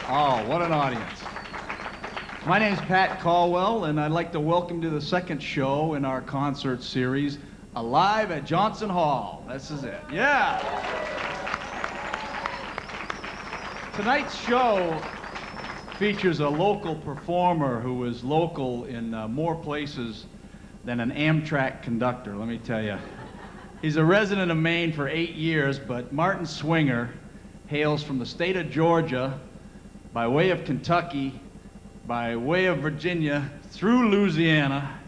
Oh, what an audience. My name's Pat Colwell, and I'd like to welcome to the second show in our concert series, Alive at Johnson Hall. This is it. Yeah. Tonight's show features a local performer who is local in more places than an Amtrak conductor, let me tell you. He's a resident of Maine for 8 years, but Martin Swinger hails from the state of Georgia, by way of Kentucky, by way of Virginia, through Louisiana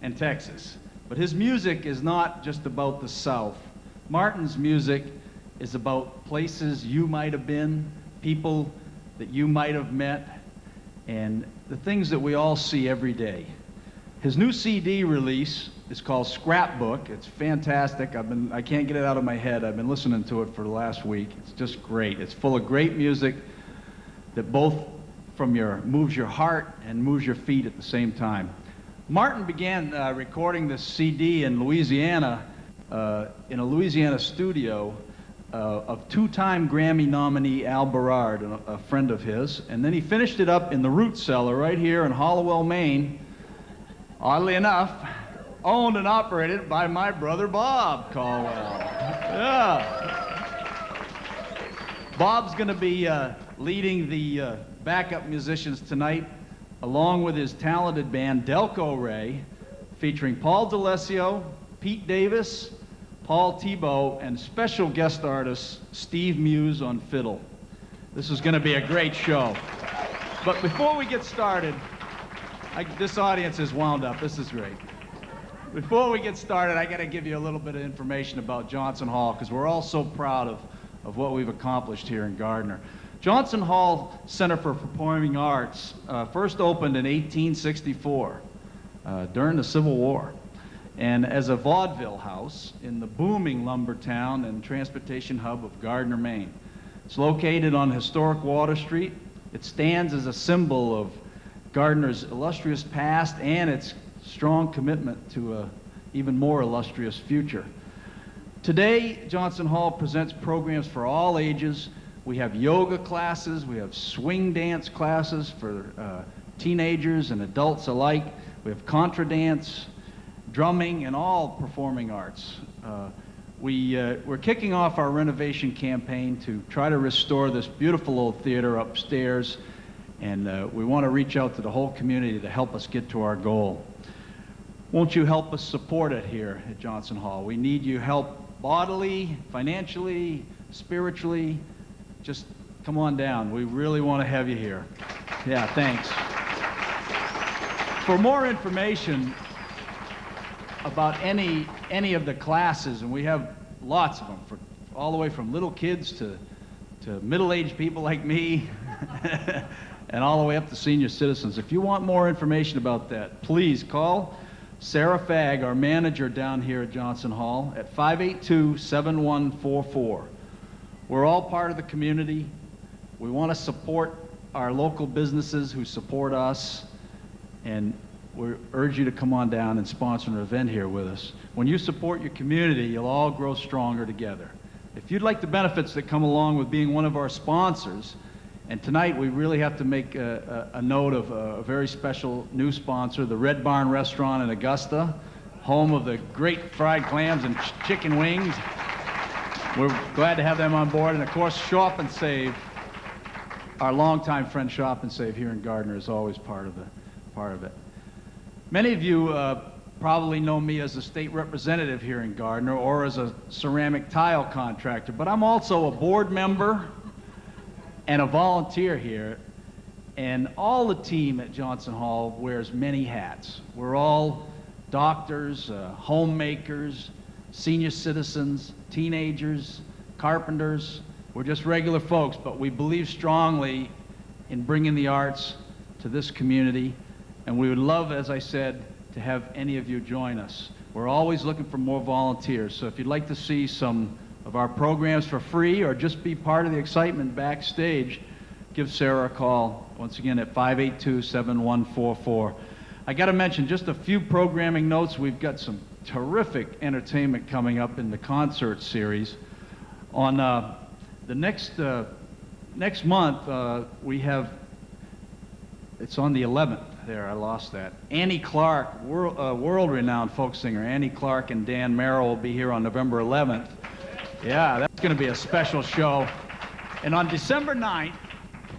and Texas. But his music is not just about the South. Martin's music is about places you might have been, people that you might have met, and the things that we all see every day. His new CD release is called Scrapbook. It's fantastic. I can't get it out of my head. I've been listening to it for the last week. It's just great. It's full of great music that both moves your heart and moves your feet at the same time. Martin began recording this CD in Louisiana, in a Louisiana studio of two-time Grammy nominee Al Berard, a friend of his, and then he finished it up in the Root Cellar right here in Hollowell, Maine, oddly enough, owned and operated by my brother Bob Colwell. Yeah. Bob's going to be leading the backup musicians tonight, along with his talented band Delco Ray, featuring Paul DeLessio, Pete Davis, Paul Tebow, and special guest artist Steve Muise on fiddle. This is going to be a great show. But before we get started, this audience is wound up. This is great. Before we get started, I got to give you a little bit of information about Johnson Hall, because we're all so proud of what we've accomplished here in Gardner. Johnson Hall Center for Performing Arts first opened in 1864 during the Civil War, and as a vaudeville house in the booming lumber town and transportation hub of Gardner, Maine. It's located on historic Water Street. It stands as a symbol of Gardner's illustrious past and its strong commitment to an even more illustrious future. Today, Johnson Hall presents programs for all ages. We have yoga classes, we have swing dance classes for teenagers and adults alike. We have contra dance, drumming, and all performing arts. We're kicking off our renovation campaign to try to restore this beautiful old theater upstairs, and we want to reach out to the whole community to help us get to our goal. Won't you help us support it here at Johnson Hall? We need your help bodily, financially, spiritually. Just come on down. We really want to have you here. Yeah, thanks. For more information about any of the classes, and we have lots of them, all the way from little kids to middle-aged people like me, and all the way up to senior citizens. If you want more information about that, please call Sarah Fagg, our manager down here at Johnson Hall, at 582-7144. We're all part of the community. We want to support our local businesses who support us, and we urge you to come on down and sponsor an event here with us. When you support your community, you'll all grow stronger together. If you'd like the benefits that come along with being one of our sponsors, and tonight we really have to make a note of a very special new sponsor, the Red Barn Restaurant in Augusta, home of the great fried clams and chicken wings. We're glad to have them on board. And of course, Shop and Save, our longtime friend Shop and Save here in Gardner, is always part of it. Many of you probably know me as a state representative here in Gardner or as a ceramic tile contractor, but I'm also a board member and a volunteer here, and all the team at Johnson Hall wears many hats. We're all doctors, homemakers, senior citizens, teenagers, carpenters. We're just regular folks, but we believe strongly in bringing the arts to this community, and we would love, as I said, to have any of you join us. We're always looking for more volunteers, so if you'd like to see some of our programs for free or just be part of the excitement backstage, give Sarah a call, once again, at 582-7144. I got to mention just a few programming notes. We've got some terrific entertainment coming up in the concert series. On the next next month, we have, it's on the 11th there, I lost that. Annie Clark, world-renowned folk singer, Annie Clark and Dan Merrill will be here on November 11th. Yeah, that's going to be a special show. And on December 9th,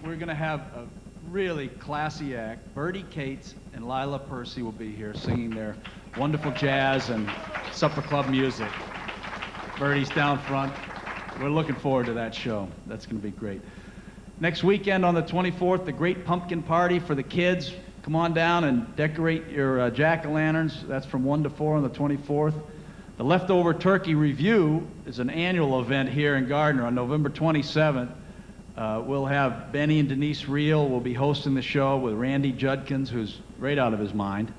we're going to have a really classy act. Birdie, Katz, and Lila Percy will be here singing their wonderful jazz and supper club music. Birdie's down front. We're looking forward to that show. That's going to be great. Next weekend on the 24th, the Great Pumpkin Party for the kids. Come on down and decorate your jack-o'-lanterns. That's from 1 to 4 on the 24th. The Leftover Turkey Review is an annual event here in Gardner on November 27th. We'll have Benny and Denise Reel will be hosting the show with Randy Judkins, who's right out of his mind.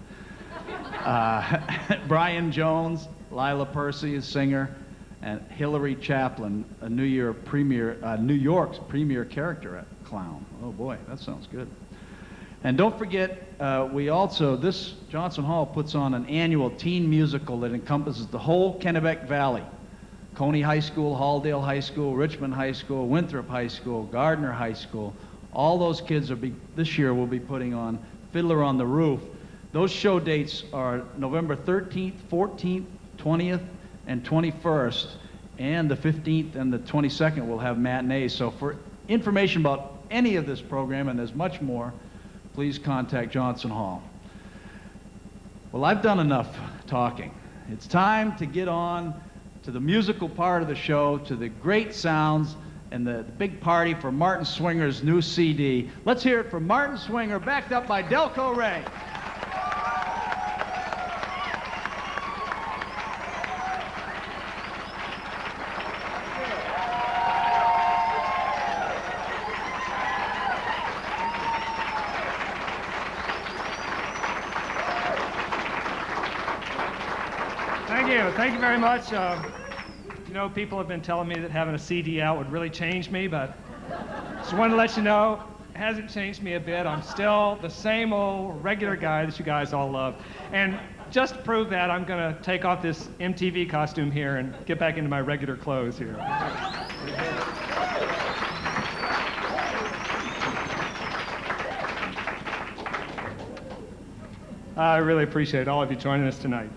Brian Jones, Lila Percy, a singer, and Hillary Chaplin, a New York's premier character clown. Oh boy, that sounds good. And don't forget, this Johnson Hall puts on an annual teen musical that encompasses the whole Kennebec Valley. Coney High School, Halldale High School, Richmond High School, Winthrop High School, Gardner High School. All those kids this year will be putting on Fiddler on the Roof. Those show dates are November 13th, 14th, 20th, and 21st. And the 15th and the 22nd will have matinees. So for information about any of this program, and there's much more, please contact Johnson Hall. Well, I've done enough talking. It's time to get on to the musical part of the show, to the great sounds and the big party for Martin Swinger's new CD. Let's hear it from Martin Swinger, backed up by Delco Ray. Thank you very much. You know, people have been telling me that having a CD out would really change me, but just wanted to let you know, it hasn't changed me a bit. I'm still the same old regular guy that you guys all love. And just to prove that, I'm going to take off this MTV costume here and get back into my regular clothes here. I really appreciate all of you joining us tonight.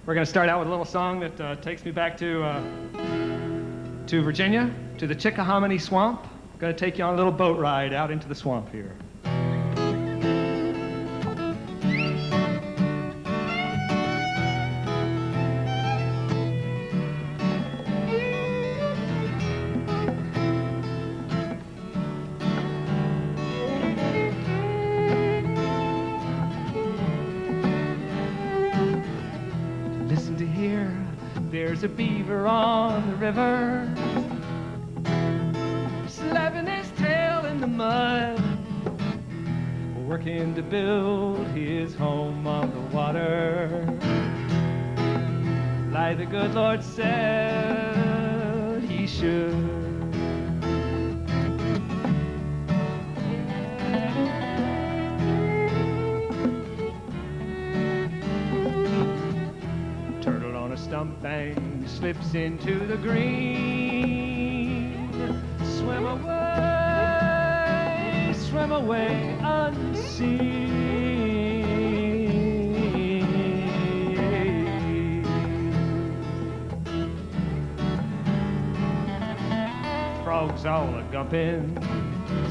We're going to start out with a little song that takes me back to Virginia, to the Chickahominy Swamp. I'm going to take you on a little boat ride out into the swamp here. There's a beaver on the river, slapping his tail in the mud, working to build his home on the water, like the good Lord said he should. Stump bank slips into the green. Swim away unseen. Frogs all a-gumping,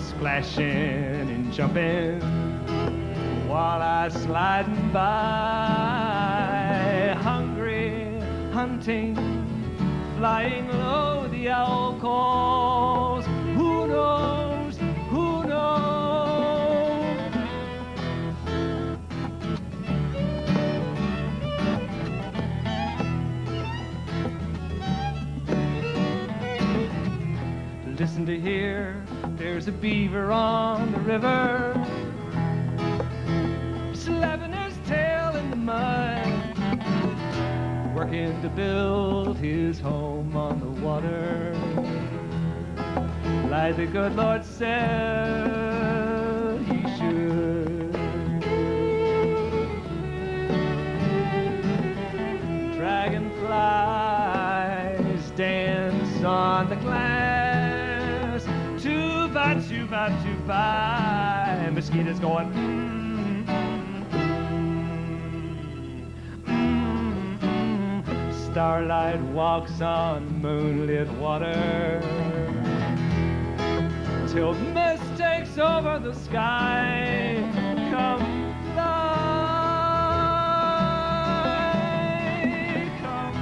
splashing and jumping, while I sliding by, hungry, hunting, flying low, the owl calls. Who knows? Who knows? Listen to hear, there's a beaver on the river, slapping his tail in the mud, working to build his home on the water, like the good Lord said he should. Dragonflies dance on the glass, by, and mosquitoes going Starlight walks on moonlit water till mist takes over the sky. Come fly, come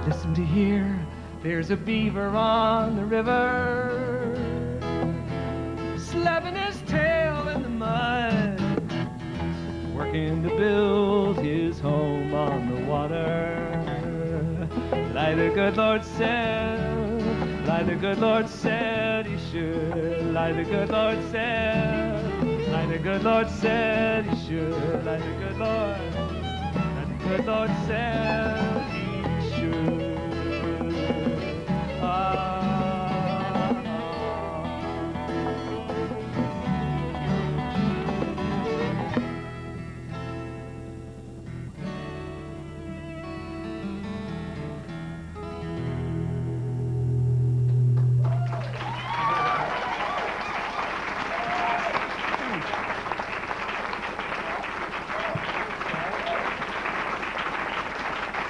listen to hear, there's a beaver on the river, slapping his tail in the mud, working to build his home on the water. Like the good Lord said, like the good Lord said he should, like the good Lord said, like the good Lord said he should, like the good Lord said he should.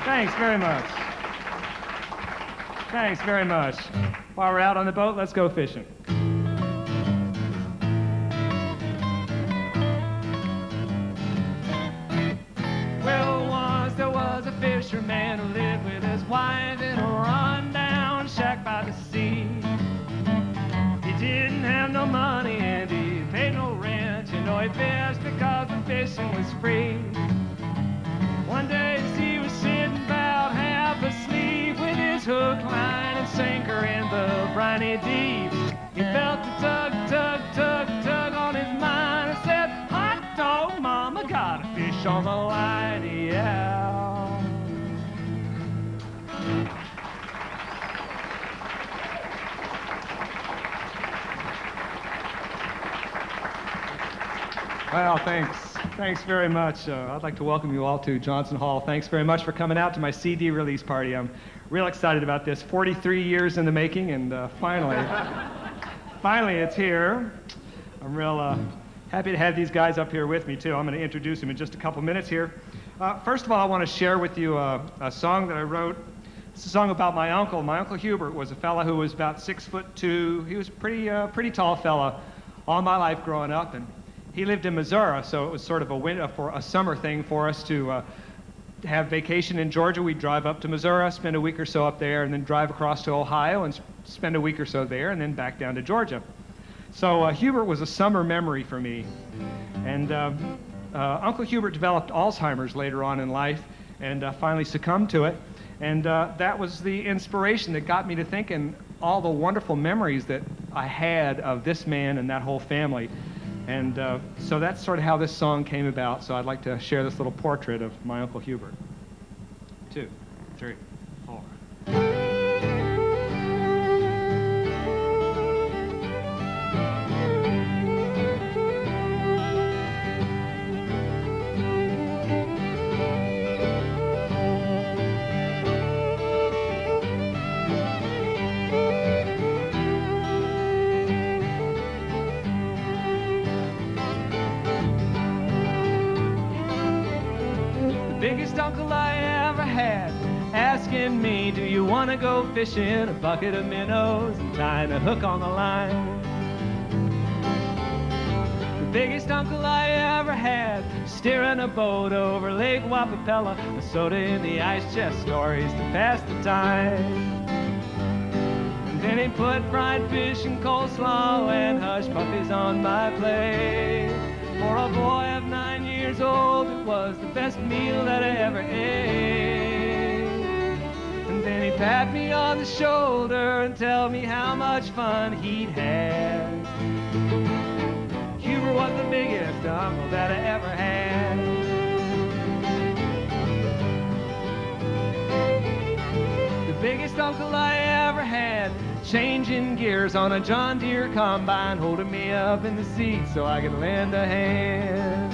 Thanks very much. Thanks very much. While we're out on the boat, let's go fishing. Well, once there was a fisherman who lived with his wife in a run-down shack by the sea. He didn't have no money and he paid no rent. You know, he fished because the fishing was free. One day as he was sitting about half asleep with his hook, line, and sinker in the briny deep, he felt a tug, tug, tug, tug on his mind and said, hot dog, mama, got a fish on the line, yeah. Well, thanks. Thanks very much. I'd like to welcome you all to Johnson Hall. Thanks very much for coming out to my CD release party. I'm real excited about this. 43 years in the making, and finally it's here. I'm real happy to have these guys up here with me, too. I'm going to introduce them in just a couple minutes here. First of all, I want to share with you a song that I wrote. It's a song about my uncle. My Uncle Hubert was a fella who was about 6'2". He was a pretty tall fella all my life growing up, and he lived in Missouri, so it was sort of a summer thing for us to have vacation in Georgia. We'd drive up to Missouri, spend a week or so up there, and then drive across to Ohio and spend a week or so there, and then back down to Georgia. So Hubert was a summer memory for me. And Uncle Hubert developed Alzheimer's later on in life and finally succumbed to it. And that was the inspiration that got me to thinking all the wonderful memories that I had of this man and that whole family. And so that's sort of how this song came about. So I'd like to share this little portrait of my Uncle Hubert. 2, 3, 4. Biggest uncle I ever had, asking me, do you want to go fishing? A bucket of minnows and tying a hook on the line. The biggest uncle I ever had, steering a boat over Lake Wapapella, a soda in the ice chest, stories to pass the time. And then he put fried fish and coleslaw and hush puppies on my plate. For a boy of 9 years old, it was the best meal that I ever ate. And then he pat me on the shoulder and tell me how much fun he'd had. Hubert was the biggest uncle that I ever had. The biggest uncle I ever had, changing gears on a John Deere combine, holding me up in the seat so I could lend a hand.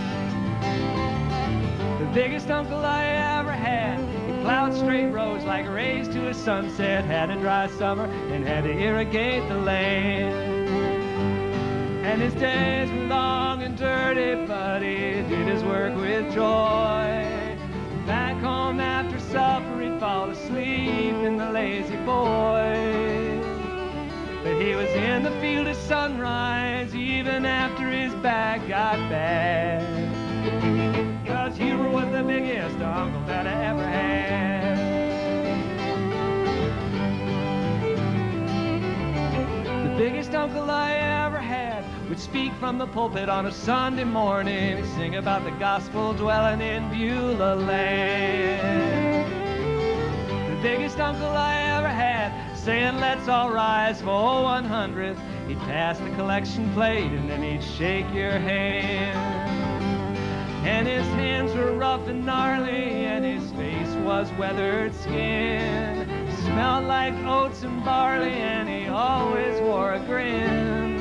The biggest uncle I ever had, he plowed straight roads like rays to a sunset, had a dry summer and had to irrigate the land. And his days were long and dirty, but he did his work with joy. Back home after supper, he'd fall asleep in the lazy boy. But he was in the field at sunrise, even after his back got bad. 'Cause Hubert was the biggest uncle that I ever had. The biggest uncle I ever had would speak from the pulpit on a Sunday morning, sing about the gospel dwelling in Beulah land. The biggest uncle I ever had, saying let's all rise for 100th. He'd pass the collection plate and then he'd shake your hand. And his hands were rough and gnarly, and his face was weathered skin. Smelled like oats and barley, and he always wore a grin.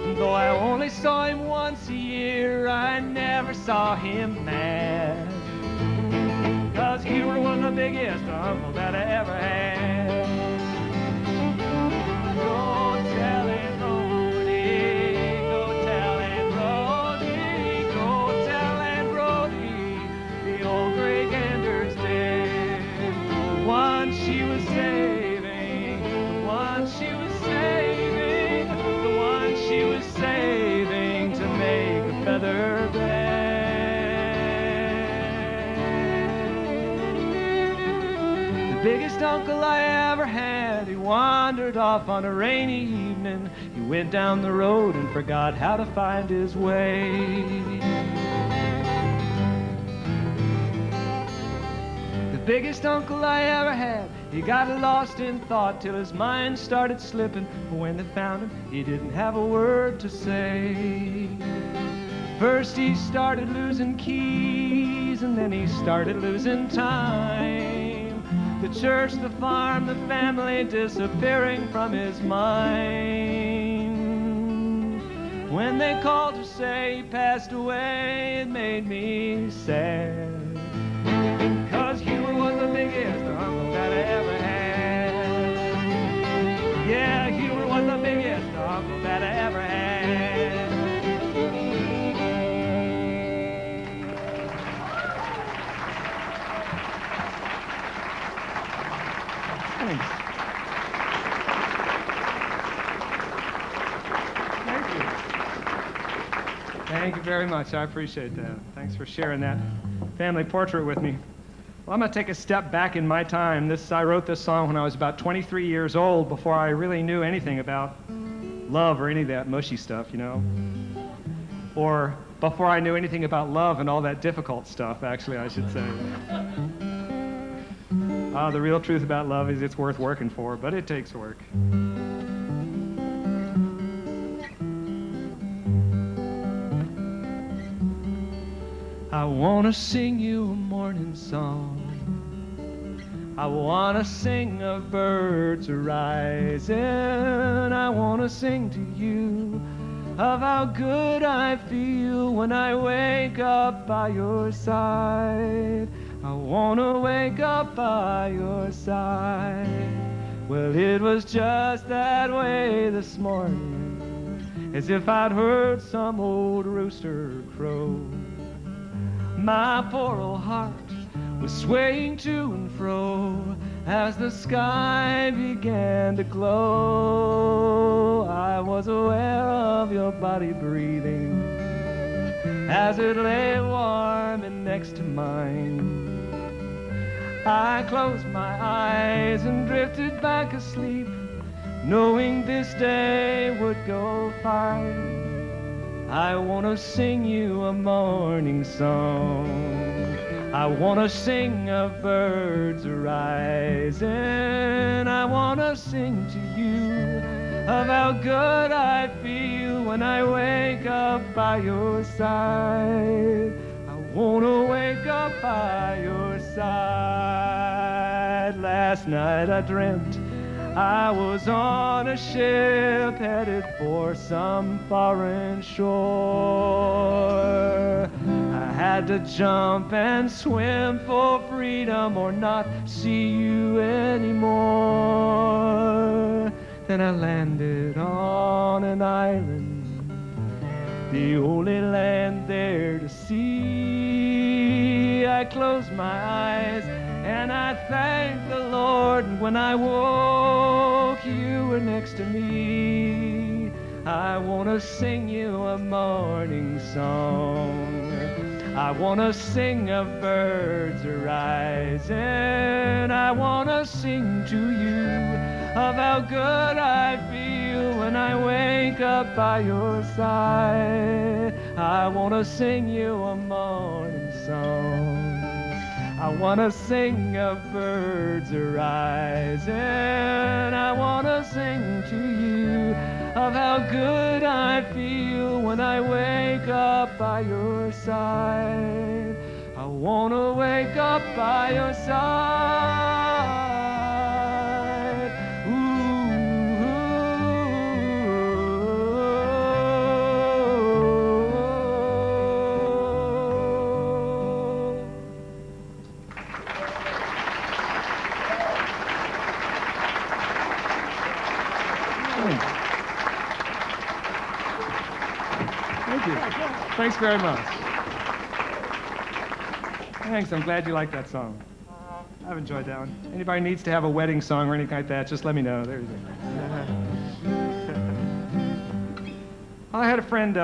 And though I only saw him once a year, I never saw him mad. 'Cause Hubert was the biggest uncle that I ever had. Go tell Aunt Rhody, go tell Aunt Rhody, go tell Aunt Rhody, the old gray gander's dead. The one she was saving, the one she was saving, the one she was saving to make a feather bed. Biggest uncle I ever had, he wandered off on a rainy evening. He went down the road and forgot how to find his way. The biggest uncle I ever had, he got lost in thought till his mind started slipping. But when they found him, he didn't have a word to say. First he started losing keys, and then he started losing time. The church, the farm, the family disappearing from his mind. When they called to say he passed away, it made me sad. 'Cause Hubert was the biggest uncle that I ever had. Yeah, Hubert was the biggest uncle that I ever had. Thanks. Thank you. Thank you very much. I appreciate that. Thanks for sharing that family portrait with me. Well, I'm going to take a step back in my time. I wrote this song when I was about 23 years old, before I really knew anything about love or any of that mushy stuff, you know. Or before I knew anything about love and all that difficult stuff, actually, I should say. The real truth about love is it's worth working for, but it takes work. I want to sing you a morning song. I want to sing of birds arising. I want to sing to you of how good I feel when I wake up by your side. I want to wake up by your side. Well, it was just that way this morning, as if I'd heard some old rooster crow. My poor old heart was swaying to and fro as the sky began to glow. I was aware of your body breathing as it lay warm and next to mine. I closed my eyes and drifted back asleep, knowing this day would go fine. I want to sing you a morning song. I want to sing of birds arising. I want to sing to you of how good I feel when I wake up by your side. I want to wake up by your side. Last night I dreamt I was on a ship headed for some foreign shore. I had to jump and swim for freedom or not see you anymore. Then I landed on an island, the only land there to see. I closed my eyes and I thanked the Lord. When I woke, you were next to me. I want to sing you a morning song. I want to sing of birds arising. I want to sing to you of how good I feel when I wake up by your side. I want to sing you a morning song. I want to sing of birds arising. I want to sing to you of how good I feel when I wake up by your side. I want to wake up by your side. Thank you. Thanks very much. Thanks. I'm glad you like that song. I've enjoyed that one. Anybody needs to have a wedding song or anything like that, just let me know. There you go. Well, I had a friend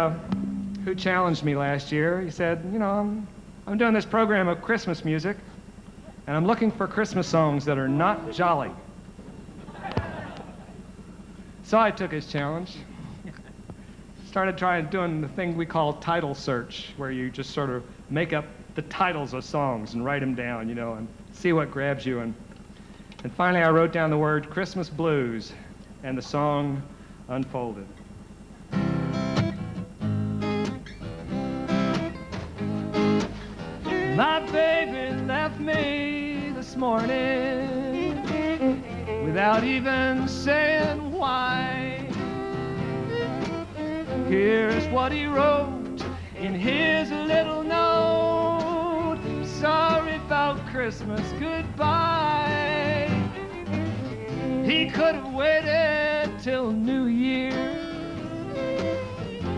who challenged me last year. He said, you know, I'm doing this program of Christmas music, and I'm looking for Christmas songs that are not jolly. So I took his challenge. Started doing the thing we call title search, where you just sort of make up the titles of songs and write them down, you know, and see what grabs you. And finally I wrote down the word Christmas blues, and the song unfolded. My baby left me this morning without even saying why. Here's what he wrote in his little note. Sorry about Christmas, goodbye. He could have waited till New Year.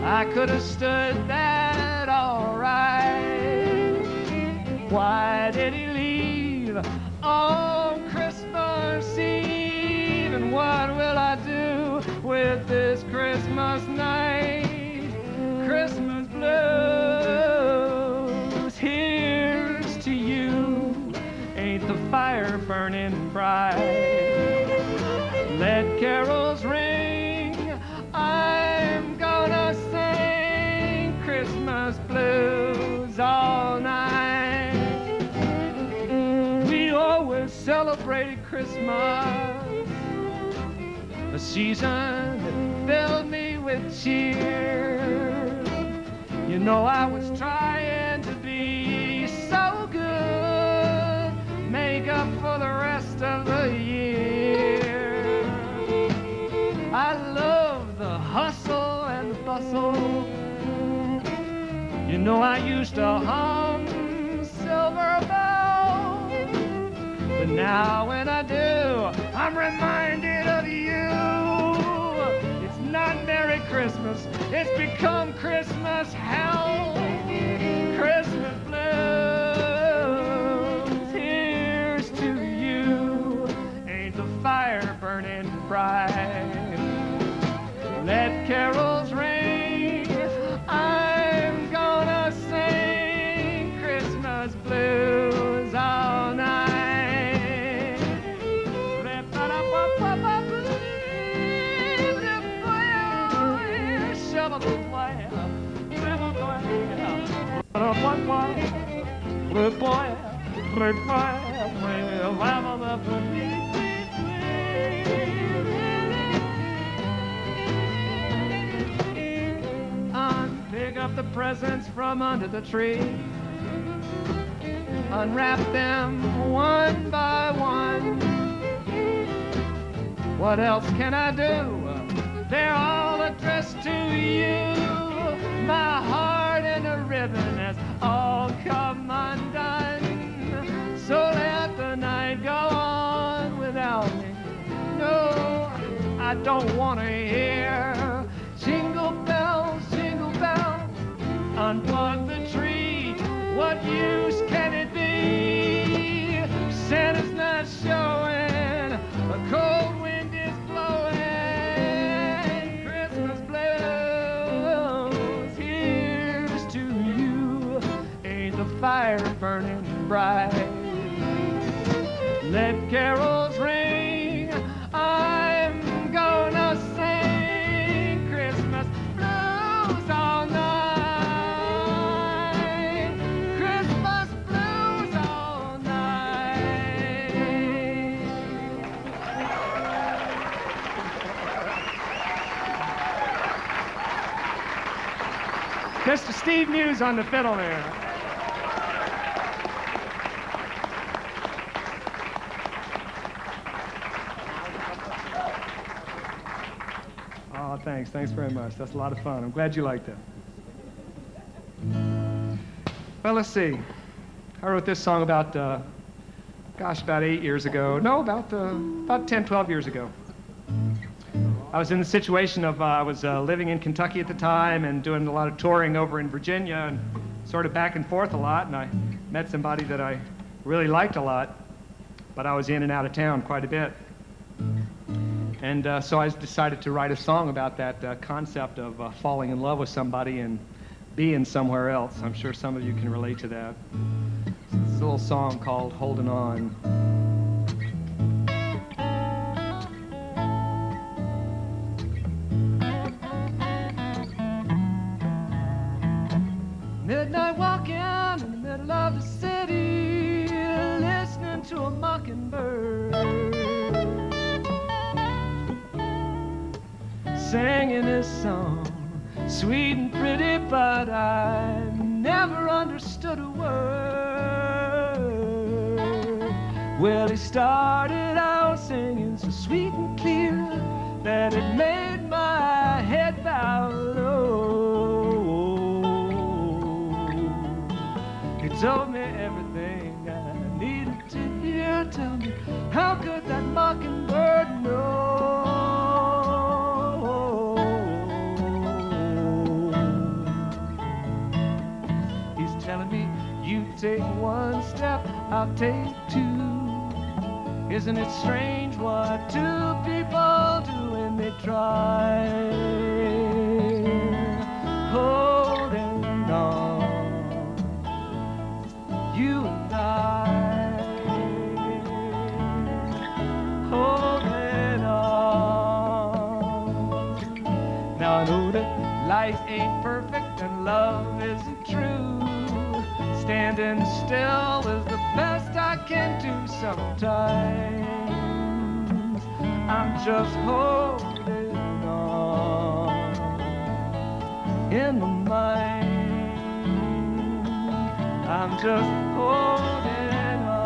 I could have stood that all right. Why did he leave on Christmas Eve? And what will I do with this Christmas night? Christmas blues, here's to you. Ain't the fire burning bright? Let carols ring, I'm gonna sing Christmas blues all night. We always celebrated Christmas, a season that filled me with cheer. You know, I was trying to be so good, make up for the rest of the year. I love the hustle and the bustle. You know, I used to hum Silver Bells, but now when I do, I'm reminded of you. It's not Merry Christmas, it's become Christmas hell. Christmas blues, here's to you. Ain't the fire burning bright? Let carols ring, I'm gonna sing Christmas blues all night. Blue boy, blue boy, blue pick up the presents from under the tree. Unwrap them one by one. What else can I do? They're all addressed to you. My heart in a ribbon has all come undone. So let the night go on without me. No, I don't want to hear jingle bells, unplug the tree. What use can it be? Santa's not showing, a cold wind is blowing, Christmas blues. Here's to you. Ain't the fire burning bright? Let carols ring. I'm gonna sing Christmas blues all night. Christmas blues all night. Mr. Steve Muise on the fiddle there. Oh, thanks very much. That's a lot of fun. I'm glad you liked it. Well, let's see. I wrote this song about, about 8 years ago. No, about 10, 12 years ago. I was in the situation of, I was living in Kentucky at the time and doing a lot of touring over in Virginia and sort of back and forth a lot, and I met somebody that I really liked a lot, but I was in and out of town quite a bit. And so I decided to write a song about that concept of falling in love with somebody and being somewhere else. I'm sure some of you can relate to that. So this is a little song called Holding On. Midnight walking in the middle of the city, listening to a mockingbird singing his song, sweet and pretty, but I never understood a word. Well, he started out singing so sweet and clear that it made my head bow low. He told me everything I needed to hear. Tell me, how could that mockingbird know? Telling me, you take one step, I'll take two. Isn't it strange what two people do when they try? Holding on, you and I, holding on. Now I know that life ain't perfect and love isn't true. Standing still is the best I can do sometimes. I'm just holding on in my mind. I'm just holding on.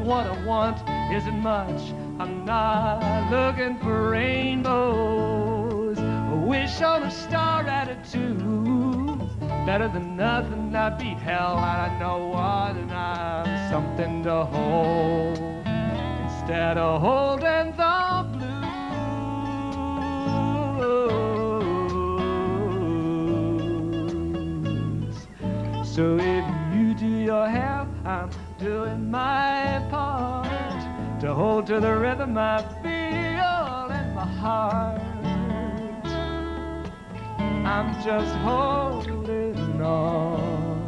What I want isn't much. I'm not looking for rainbows. A wish on a star attitude. Better than nothing. I beat hell and I know what, and I'm something to hold instead of holding the blues. So if you do your half, I'm doing my part to hold to the rhythm I feel in my heart. I'm just holding on.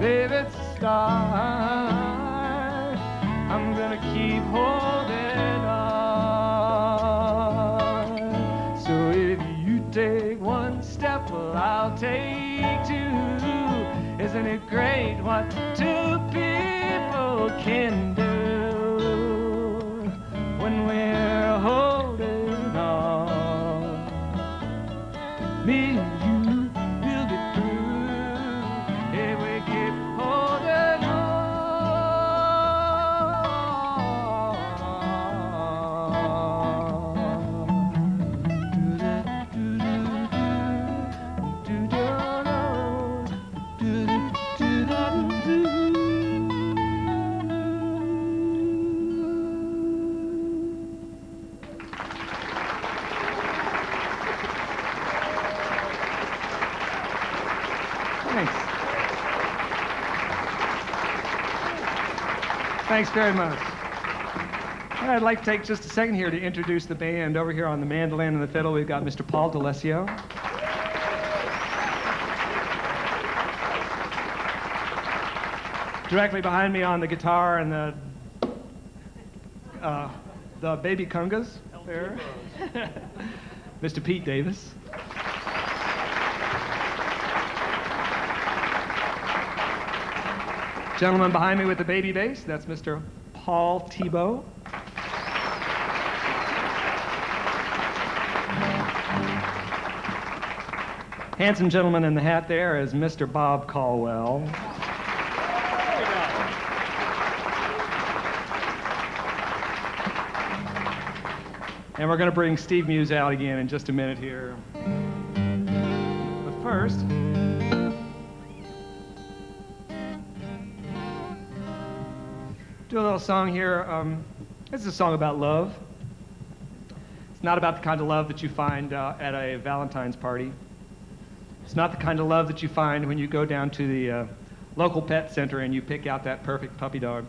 Baby, it's a start. I'm gonna keep holding on. So if you take one step, well, I'll take two. Isn't it great what two people can do when we're holding on? Me and you will get through if we keep holding on. Thanks very much. I'd like to take just a second here to introduce the band. Over here on the mandolin and the fiddle, we've got Mr. Paul D'Alessio. Directly behind me on the guitar and the baby congas there, Mr. Pete Davis. Gentleman behind me with the baby bass, that's Mr. Paul Tebow. Handsome gentleman in the hat there is Mr. Bob Colwell. And we're going to bring Steve Muise out again in just a minute here. But first, do a little song here. This is a song about love. It's not about the kind of love that you find at a Valentine's party. It's not the kind of love that you find when you go down to the local pet center and you pick out that perfect puppy dog.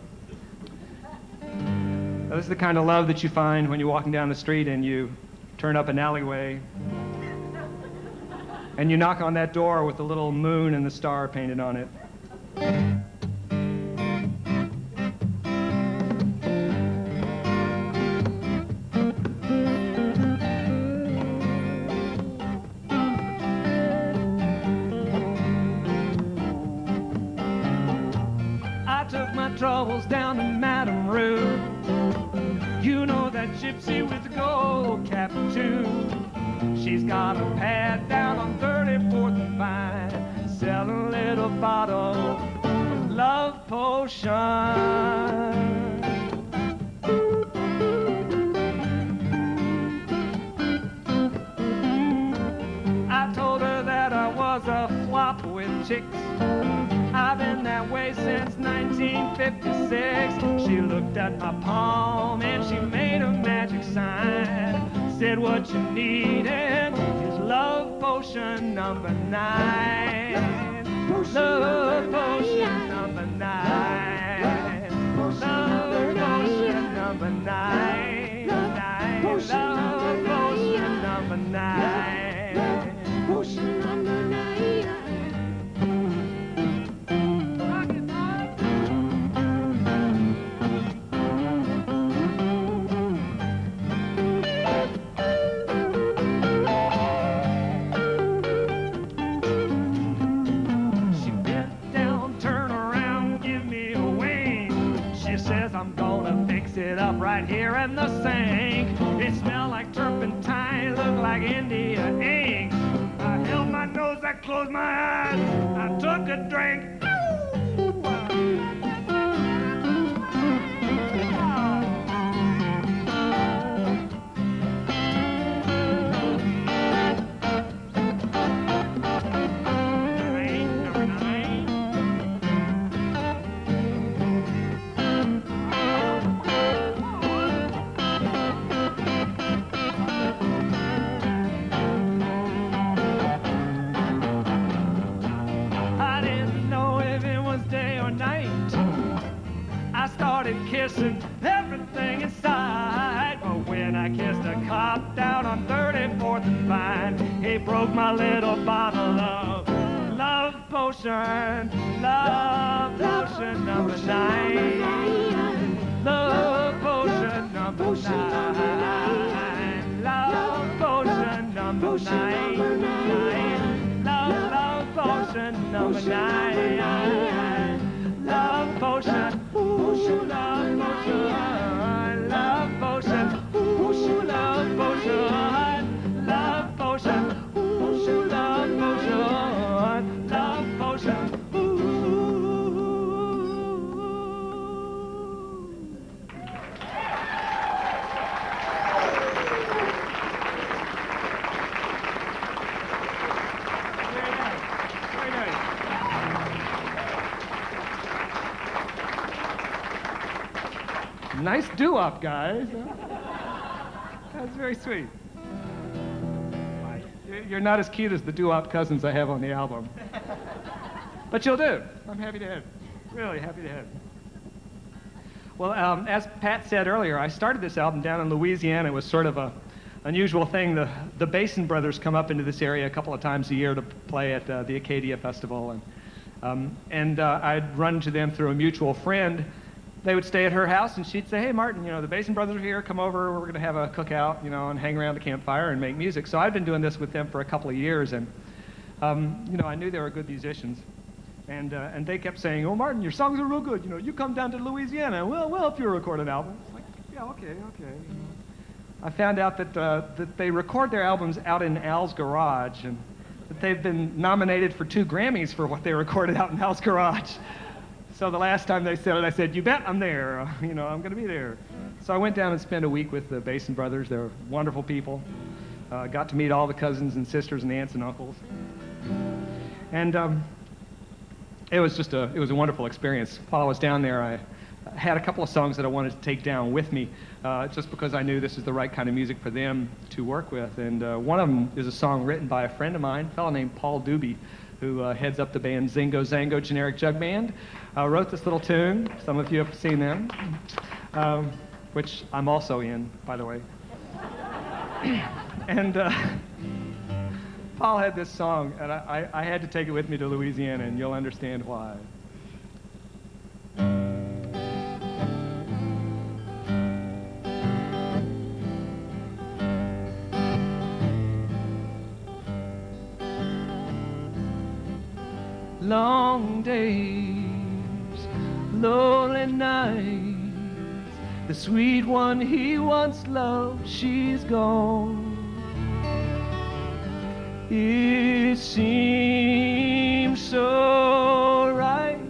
Now, this is the kind of love that you find when you're walking down the street and you turn up an alleyway and you knock on that door with the little moon and the star painted on it. Troubles down to Madame Rue. You know that gypsy with the gold cap too. She's got a pad down on 34th and Vine, selling a little bottle of love potion. I told her that I was a flop with chicks. I've been that way since 1956. She looked at my palm and she made a magic sign. Said what you needed is love potion number 9. Love potion number 9. Love potion number 9. Love potion number 9. Potion number 9. It up right here in the sink. It smelled like turpentine, looked like India ink. I held my nose, I closed my eyes, I took a drink. kiss and everything inside. But when I kissed a cop down on 34th and Vine, he broke my little bottle of love potion number 9. Love potion number 9. Love potion number 9. Love potion number 9. Love potion, potion, love potion, love potion, potion, love potion, love potion, potion, love potion, love potion. Nice doo-wop, guys. That's very sweet. You're not as cute as the doo-wop cousins I have on the album. But you'll do. I'm happy to have you. Really happy to have you. Well, as Pat said earlier, I started this album down in Louisiana. It was sort of a unusual thing. The Basin brothers come up into this area a couple of times a year to play at the Acadia Festival. And I'd run to them through a mutual friend. They would stay at her house, and she'd say, "Hey, Martin, the Basin brothers are here. Come over. We're going to have a cookout, and hang around the campfire and make music." So I've been doing this with them for a couple of years, and I knew they were good musicians, and they kept saying, "Oh, Martin, your songs are real good. You come down to Louisiana. We'll help you record an album." It's like, yeah, okay. I found out that they record their albums out in Al's garage, and that they've been nominated for 2 Grammys for what they recorded out in Al's garage. So the last time they said it, I said, "You bet I'm there. I'm going to be there." So I went down and spent a week with the Basin brothers. They're wonderful people. Got to meet all the cousins and sisters and aunts and uncles. And it was a wonderful experience. While I was down there, I had a couple of songs that I wanted to take down with me, just because I knew this is the right kind of music for them to work with. And one of them is a song written by a friend of mine, a fellow named Paul Doobie, who heads up the band Zingo Zango Generic Jug Band. Wrote this little tune. Some of you have seen them, which I'm also in, by the way. And Paul had this song, and I had to take it with me to Louisiana, and you'll understand why. Long days, lonely nights, the sweet one he once loved, she's gone. It seems so right,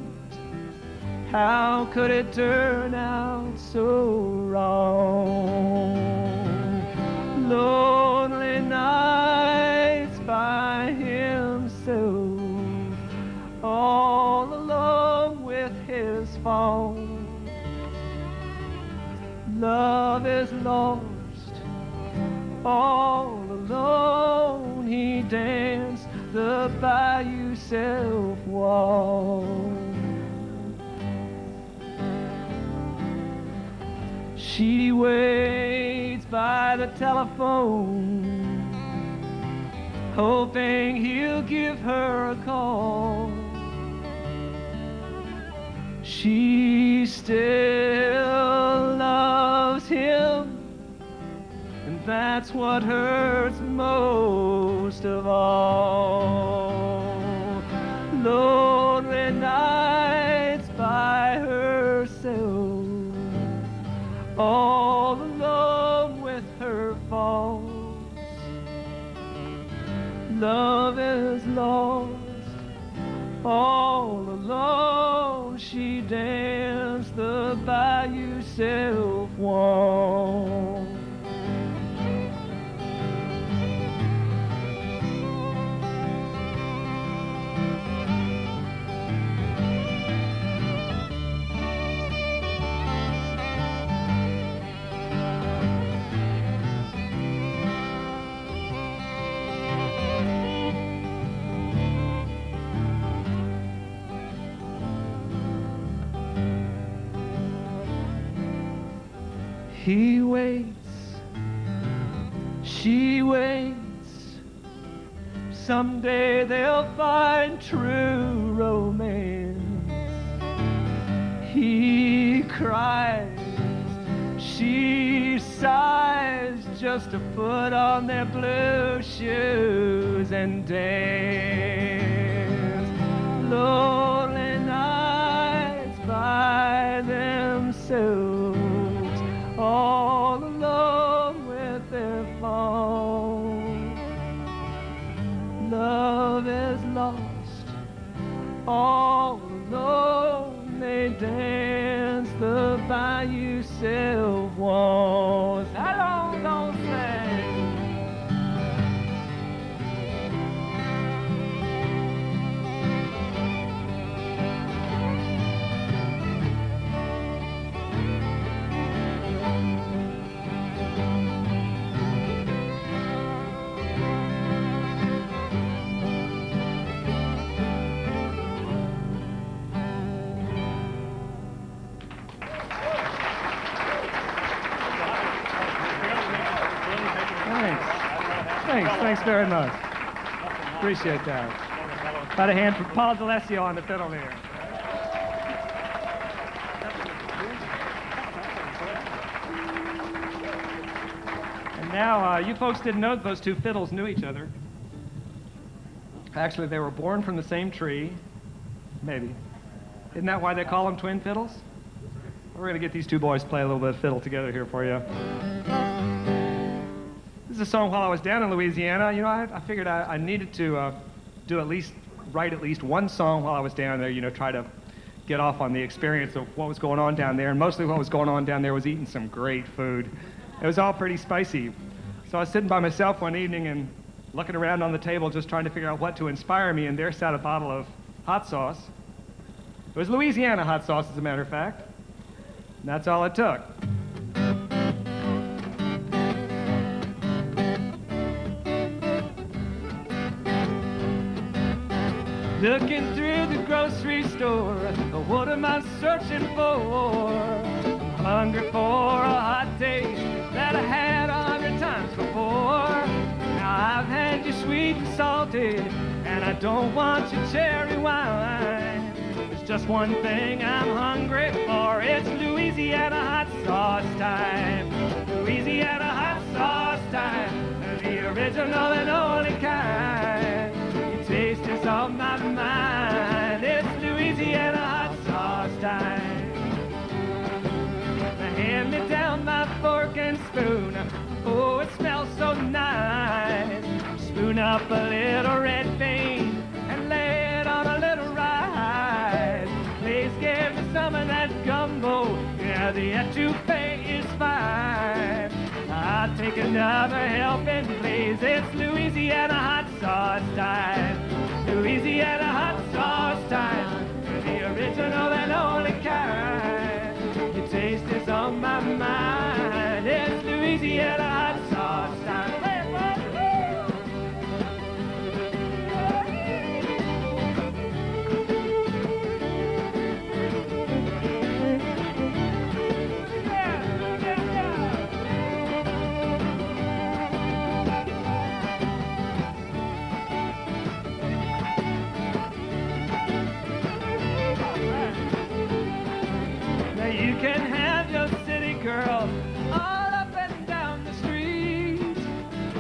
how could it turn out so wrong? Lonely nights by himself, all alone with his fault. Love is lost, all alone he danced the Bayou Self Walk. She waits by the telephone, hoping he'll give her a call. She still loves him, and that's what hurts most of all. Lonely nights by herself, all alone with her faults. Love is lost, all alone she danced the Bayou Self Walk. He waits, she waits. Someday they'll find true romance. He cries, she sighs, just to put on their blue shoes and dance. Lonely nights by themselves, all alone with their phone. Love is lost, all alone they dance the bayou Sylve waltz. How long don't sing? Thanks very much. Appreciate that. Got a hand for Paul D'Alessio on the fiddle there. And now, you folks didn't know that those two fiddles knew each other. Actually, they were born from the same tree. Maybe. Isn't that why they call them twin fiddles? We're going to get these two boys to play a little bit of fiddle together here for you. This is a song while I was down in Louisiana. You know, I figured I needed to write at least one song while I was down there, you know, try to get off on the experience of what was going on down there. And mostly what was going on down there was eating some great food. It was all pretty spicy. So I was sitting by myself one evening and looking around on the table just trying to figure out what to inspire me, and there sat a bottle of hot sauce. It was Louisiana hot sauce, as a matter of fact. And that's all it took. Looking through the grocery store, what am I searching for? I'm hungry for a hot taste that I had 100 times before. Now I've had your sweet and salty, and I don't want your cherry wine. There's just one thing I'm hungry for, it's Louisiana hot sauce time. Louisiana hot sauce time, the original and only kind. Taste is on my mind. It's Louisiana hot sauce time. Now hand me down my fork and spoon. Oh, it smells so nice. Spoon up a little red bean and lay it on a little rice. Please give me some of that gumbo. Yeah, the etouffee is fine. I'll take another helping, please. It's Louisiana hot sauce time. Louisiana hot sauce time. The original and only kind. Your taste is on my mind. It's Louisiana hot sauce time. You can have your city girl all up and down the street.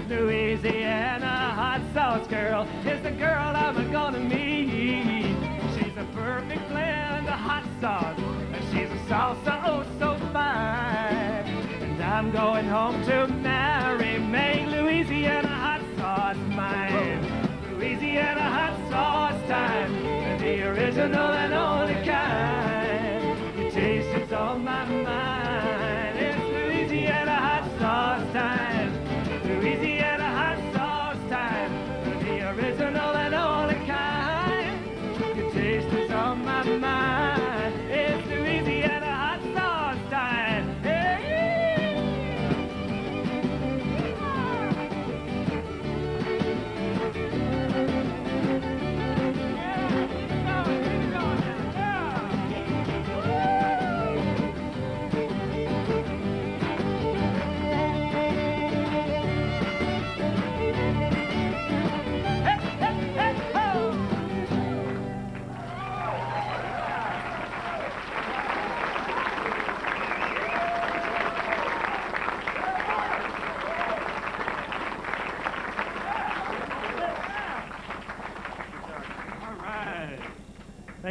Louisiana hot sauce girl is the girl I'm gonna meet. She's a perfect blend of hot sauce, and she's a salsa oh so fine. And I'm going home to marry, make Louisiana hot sauce mine. Louisiana hot sauce time, the original and only kind. Taste is on my mind. It's Louisiana hot sauce time. Louisiana hot sauce time. The original and only kind. Your taste is on my mind. It's Louisiana hot sauce time. Hey.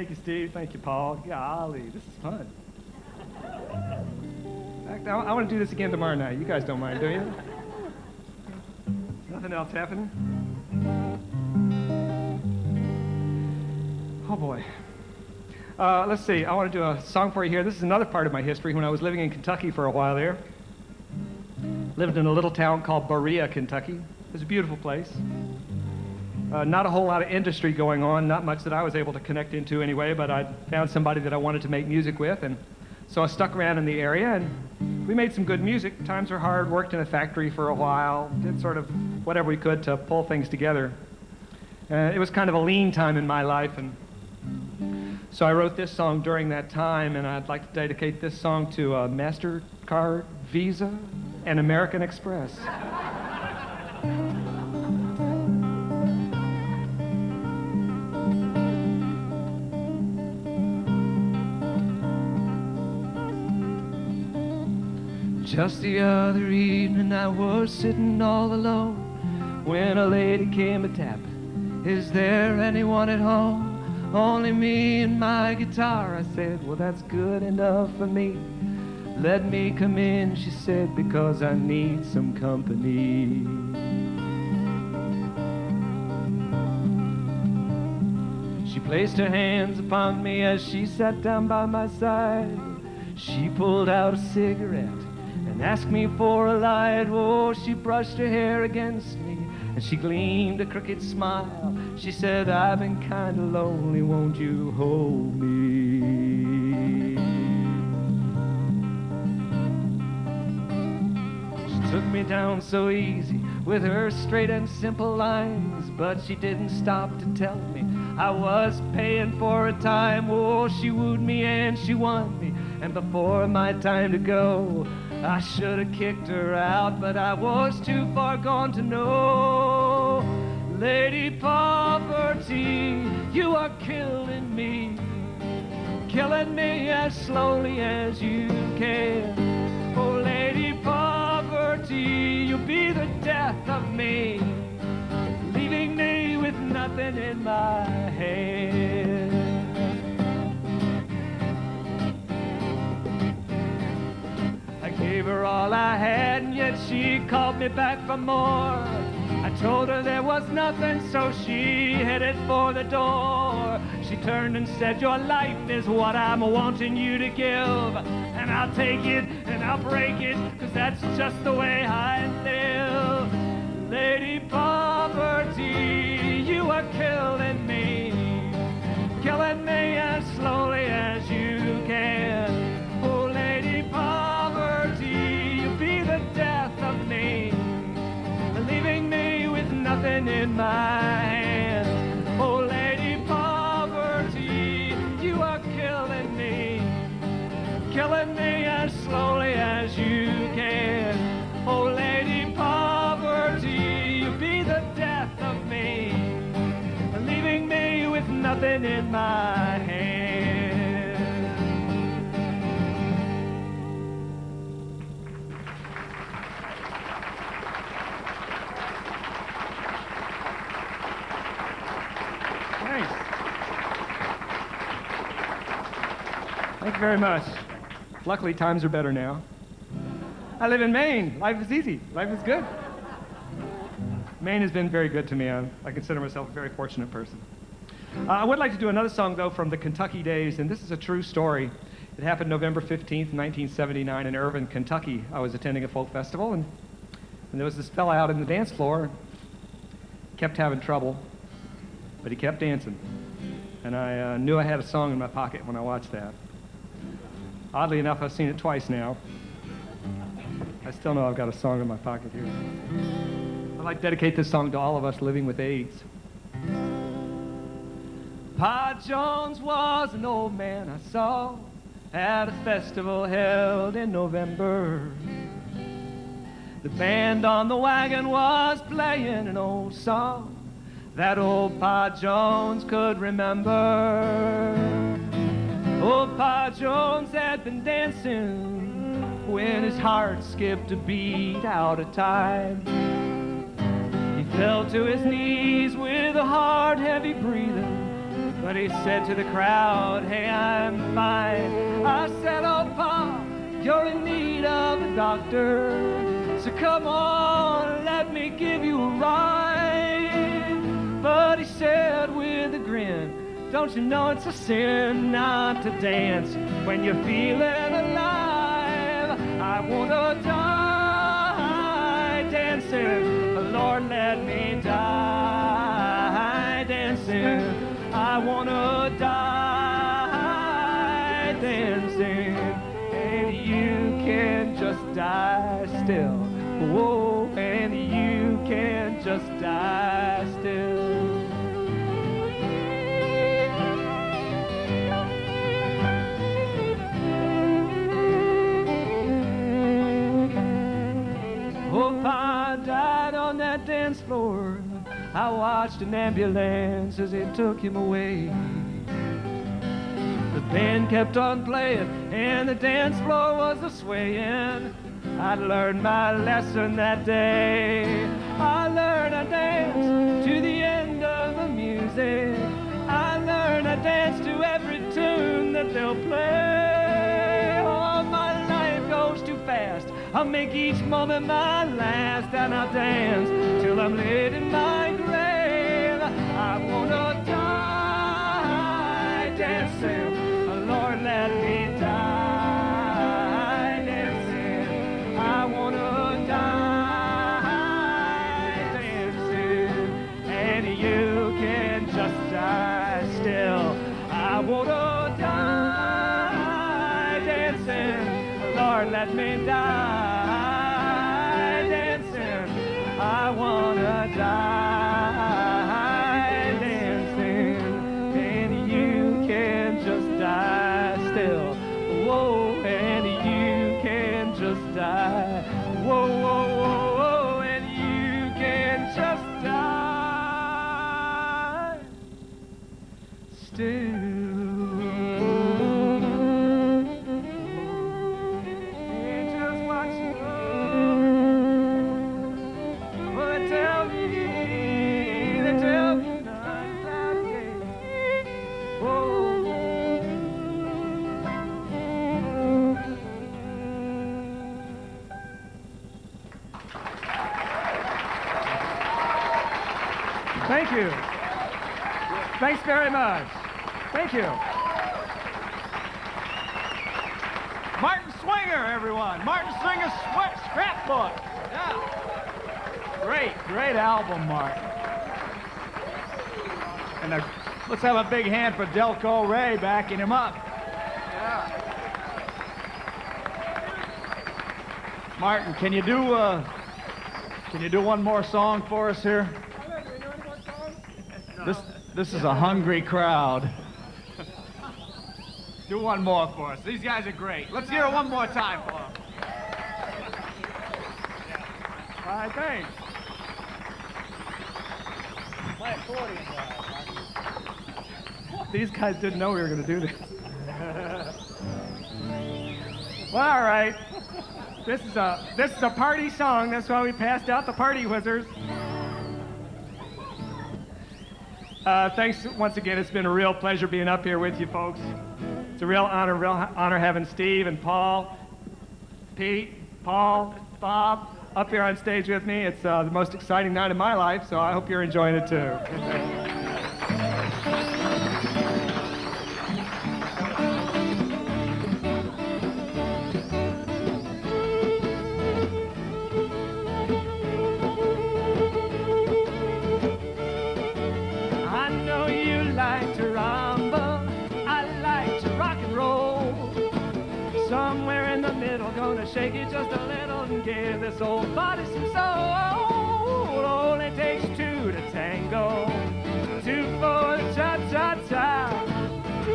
Thank you, Steve. Thank you, Paul. Golly, this is fun. In fact, I want to do this again tomorrow night. You guys don't mind, do you? Nothing else happening? Oh, boy. Let's see. I want to do a song for you here. This is another part of my history. When I was living in Kentucky for a while there, lived in a little town called Berea, Kentucky. It was a beautiful place. Not a whole lot of industry going on, not much that I was able to connect into anyway, but I found somebody that I wanted to make music with, and so I stuck around in the area, and we made some good music. Times were hard, worked in a factory for a while, did sort of whatever we could to pull things together. It was kind of a lean time in my life, and so I wrote this song during that time, and I'd like to dedicate this song to MasterCard, Visa, and American Express. Just the other evening I was sitting all alone when a lady came a-tapping. Is there anyone at home? Only me and my guitar. I said, well, that's good enough for me. Let me come in, she said, because I need some company. She placed her hands upon me as she sat down by my side. She pulled out a cigarette and asked me for a light. Oh, she brushed her hair against me and she gleamed a crooked smile. She said, I've been kind of lonely, won't you hold me? She took me down so easy with her straight and simple lines, but she didn't stop to tell me I was paying for a time. Oh, she wooed me and she won me, and before my time to go, I should have kicked her out, but I was too far gone to know. Lady Poverty, you are killing me as slowly as you can. Oh, Lady Poverty, you'll be the death of me, leaving me with nothing in my hand. I gave her all I had, and yet she called me back for more. I told her there was nothing, so she headed for the door. She turned and said, your life is what I'm wanting you to give, and I'll take it and I'll break it, 'cause that's just the way I live. Lady Poverty, you are killing me as slowly as you can. Oh, Lady Poverty, you'll be the death of me, leaving me with nothing in my hand. Oh, Lady Poverty, you are killing me as slowly as you can. Oh, Lady Poverty, you'll be the death of me, leaving me with nothing in my hand. Thanks. Thank you very much. Luckily, times are better now. I live in Maine. Life is easy. Life is good. Maine has been very good to me. I consider myself a very fortunate person. I would like to do another song, though, from the Kentucky days, and this is a true story. It happened November 15th, 1979 in Irvine, Kentucky. I was attending a folk festival, and there was this fella out in the dance floor, kept having trouble, but he kept dancing. And I knew I had a song in my pocket when I watched that. Oddly enough, I've seen it twice now. I still know I've got a song in my pocket here. I'd like to dedicate this song to all of us living with AIDS. Pa Jones was an old man I saw at a festival held in November. The band on the wagon was playing an old song that old Pa Jones could remember. Old Pa Jones had been dancing when his heart skipped a beat out of time. He fell to his knees with a hard, heavy breathing But he said to the crowd, hey, I'm fine. I said, oh, Pa, you're in need of a doctor. So come on, let me give you a ride. But he said with a grin, don't you know it's a sin not to dance when you're feeling alive? I wanna die dancing, Lord, let me die dancing. I wanna die dancing, and you can just die still. Whoa, and you can just die still. Oh, Pa died on that dance floor. I watched an ambulance as it took him away. The band kept on playing and the dance floor was a-swaying. I learned my lesson that day. I learned to dance to the end of the music. I learned to dance to every tune that they'll play. Oh, my life goes too fast. I'll make each moment my last, and I'll dance till I'm laid in my grave. I wanna die dancing. Lord, let me die dancing. I wanna die dancing, and you can just die still. I wanna die dancing. Lord, let me die dancing. I wanna die dancing, and you can just die still. Whoa, and you can just die. Whoa, whoa, whoa, whoa, and you can just die still. Thank you. Thanks very much. Thank you. Martin Swinger, everyone. Martin Swinger's Scrapbook. Yeah. Great album, Martin. And let's have a big hand for Delco Ray backing him up. Yeah. Martin, can you do one more song for us here? This is a hungry crowd. Do one more for us. These guys are great. Let's hear it one more time for them. All right, thanks. Play accordion. These guys didn't know we were going to do this. Well, all right. This is a party song. That's why we passed out the party whizzers. Thanks once again. It's been a real pleasure being up here with you folks. It's a real honor having Steve and Paul, Pete, Paul, Bob up here on stage with me. It's the most exciting night of my life, so I hope you're enjoying it too. Gonna shake it just a little and give this old body some soul. Only takes two to tango, two for the cha-cha-cha.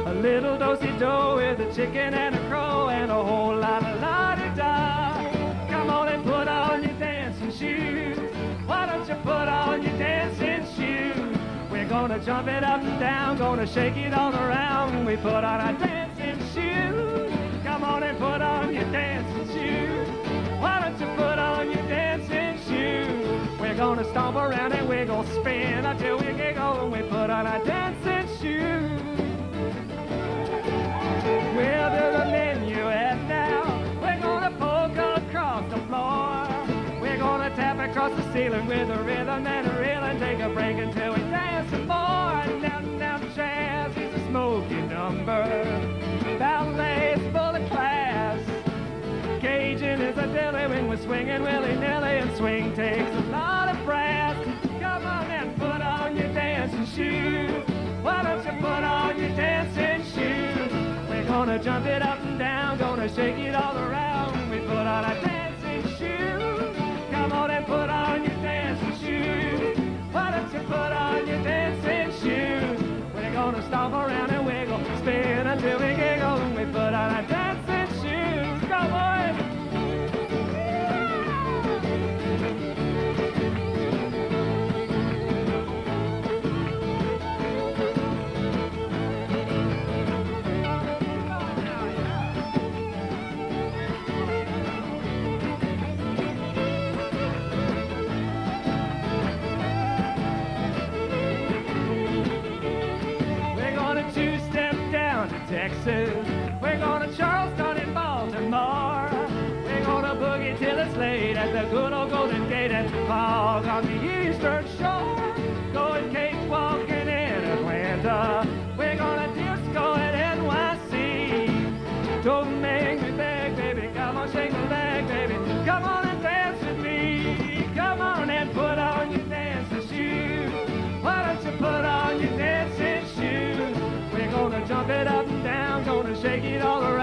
A little do-si-do with a chicken and a crow and a whole lot of la-di-da. Come on and put on your dancing shoes. Why don't you put on your dancing shoes? We're gonna jump it up and down, gonna shake it all around. We put on our dancing shoes. Come on and put on your dancing shoes. Why don't you put on your dancing shoes? We're gonna stomp around and we're gonna spin until we giggle and we put on our dancing shoes. Sealing with the rhythm and a reel and take a break until we dance some more. Now jazz is a smoky number. Ballet's full of class. Cajun is a dilly when we're swinging willy-nilly, and swing takes a lot of brass. Come on and put on your dancing shoes. Why don't you put on your dancing shoes? We're gonna jump it up and down, gonna shake it all around. We put on our dancing shoes. Come on and put on your dancing shoes. Why don't you put on your dancing shoes? We're gonna stomp around and wiggle, spin until we giggle. We put on our dancing shoes. Go boys! Texas, we're going to Charleston in Baltimore. We're going to boogie till it's late at the good old Golden Gate and fog on the eastern shore. Going cakewalking in Atlanta. We're going to disco at NYC. Don't make me beg, baby, come on, shake a leg, baby. Come on and dance with me. Come on and put on your dancing shoes. Why don't you put on your dancing shoes? We're gonna jump it up and down, gonna shake it all around.